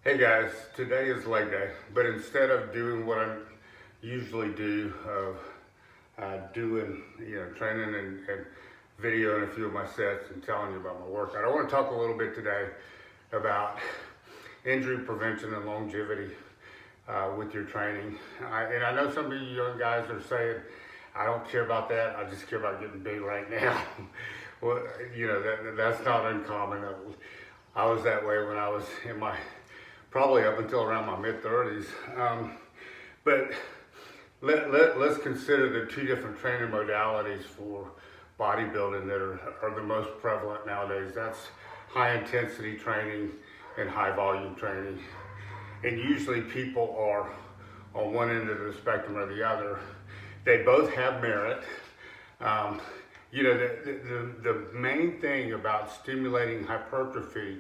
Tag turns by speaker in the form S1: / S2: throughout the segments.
S1: Hey guys, today is leg day, but instead of doing what I usually do of doing, training and videoing a few of my sets and telling you about my workout, I want to talk a little bit today about injury prevention and longevity with your training. And I know some of you young guys are saying, I don't care about that, I just care about getting big right now. Well, that's not uncommon. I was that way when I was in my probably up until around my mid-30s. But let's consider the two different training modalities for bodybuilding that are the most prevalent nowadays. That's high intensity training and high volume training. And usually people are on one end of the spectrum or the other. They both have merit. The main thing about stimulating hypertrophy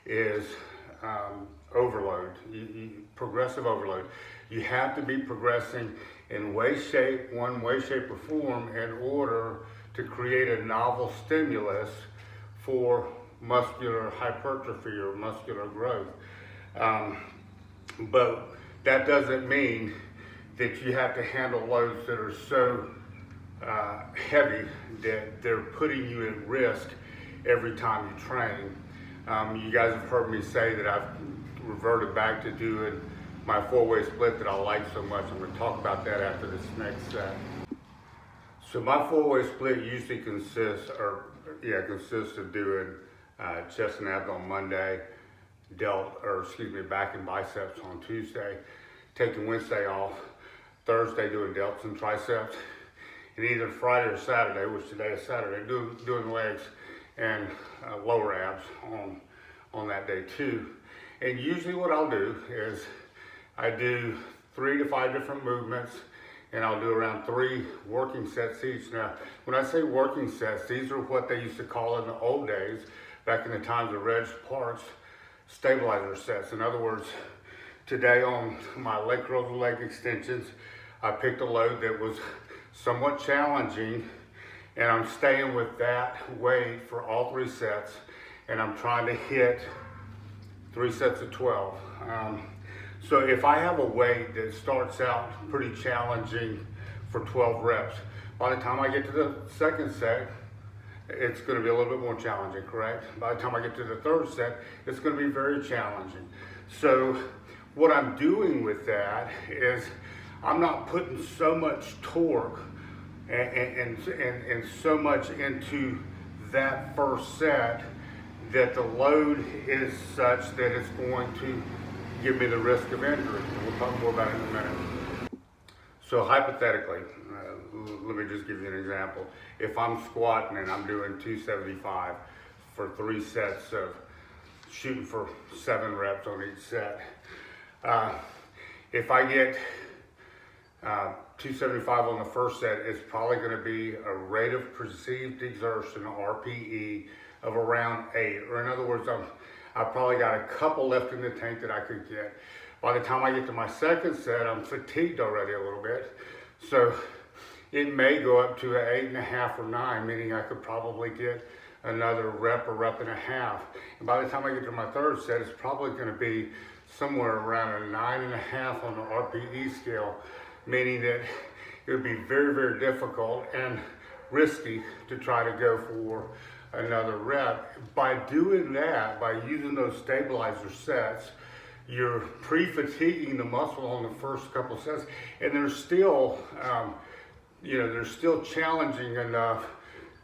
S1: is overload, progressive overload. You have to be progressing in one way, shape, or form in order to create a novel stimulus for muscular hypertrophy or muscular growth. But that doesn't mean that you have to handle loads that are so heavy that they're putting you at risk every time you train. You guys have heard me say that I've reverted back to doing my four-way split that I like so much. I'm going to talk about that after this next set. So my four-way split usually consists of doing chest and abs on Monday, back and biceps on Tuesday, taking Wednesday off, Thursday doing delts and triceps, and either Friday or Saturday, which today is Saturday, doing legs and lower abs on that day too. And usually what I'll do is I do 3 to 5 different movements, and I'll do around 3 working sets each. Now, when I say working sets, these are what they used to call in the old days, back in the times of Reg Parks, stabilizer sets. In other words, today on my leg curls and leg extensions, I picked a load that was somewhat challenging, and I'm staying with that weight for all 3 sets, and I'm trying to hit 3 sets of 12. So if I have a weight that starts out pretty challenging for 12 reps, by the time I get to the second set, it's going to be a little bit more challenging, correct? By the time I get to the third set, it's going to be very challenging. So what I'm doing with that is I'm not putting so much torque and so much into that first set that the load is such that it's going to give me the risk of injury. We'll talk more about it in a minute. So hypothetically, let me just give you an example. If I'm squatting and I'm doing 275 for 3 sets of shooting for 7 reps on each set, if I get 275 on the first set, it's probably going to be a rate of perceived exertion, RPE, of around 8. Or in other words, I've probably got a couple left in the tank that I could get. By the time I get to my second set, I'm fatigued already a little bit. So it may go up to an 8.5 or 9, meaning I could probably get another rep or rep and a half. And by the time I get to my third set, it's probably going to be somewhere around a 9.5 on the RPE scale, meaning that it would be very, very difficult and risky to try to go for another rep. By doing that, by using those stabilizer sets, you're pre-fatiguing the muscle on the first couple sets, and they're still, they're still challenging enough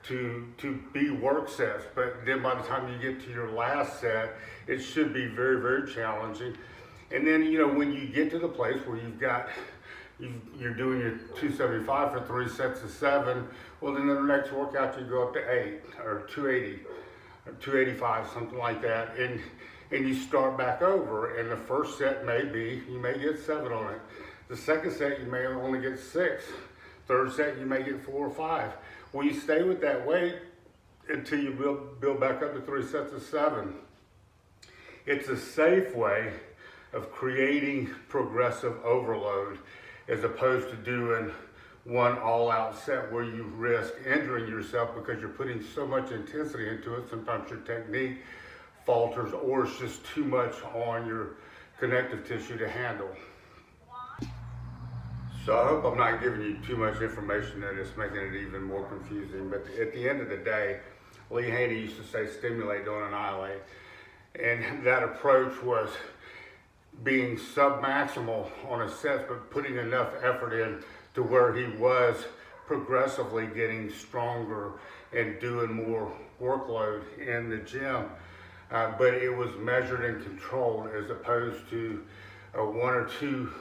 S1: to be work sets. But then by the time you get to your last set, it should be very, very challenging. And then, when you get to the place where you're doing your 275 for 3 sets of 7, well, then the next workout you go up to 8 or 280 or 285, something like that, and you start back over. And the first set you may get 7 on it. The second set you may only get 6. Third set you may get 4 or 5. Well, you stay with that weight until you build back up to 3 sets of 7. It's a safe way of creating progressive overload, as opposed to doing one all-out set where you risk injuring yourself because you're putting so much intensity into it. Sometimes your technique falters or it's just too much on your connective tissue to handle. So I hope I'm not giving you too much information that is making it even more confusing. But at the end of the day, Lee Haney used to say stimulate, don't annihilate. And that approach was being submaximal on his sets, but putting enough effort in to where he was progressively getting stronger and doing more workload in the gym. But it was measured and controlled as opposed to one or two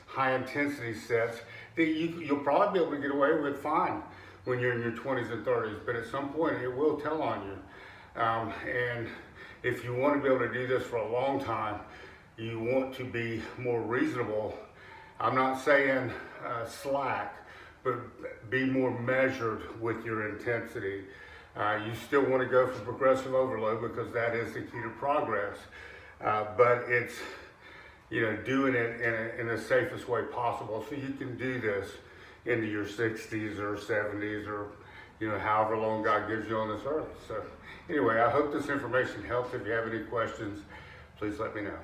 S1: high intensity sets that you'll probably be able to get away with fine when you're in your 20s and 30s, but at some point it will tell on you. And if you want to be able to do this for a long time, you want to be more reasonable. I'm not saying slack, but be more measured with your intensity. You still want to go for progressive overload because that is the key to progress, but it's doing it in the safest way possible so you can do this into your 60s or 70s or however long God gives you on this earth. So anyway, I hope this information helps. If you have any questions, please let me know.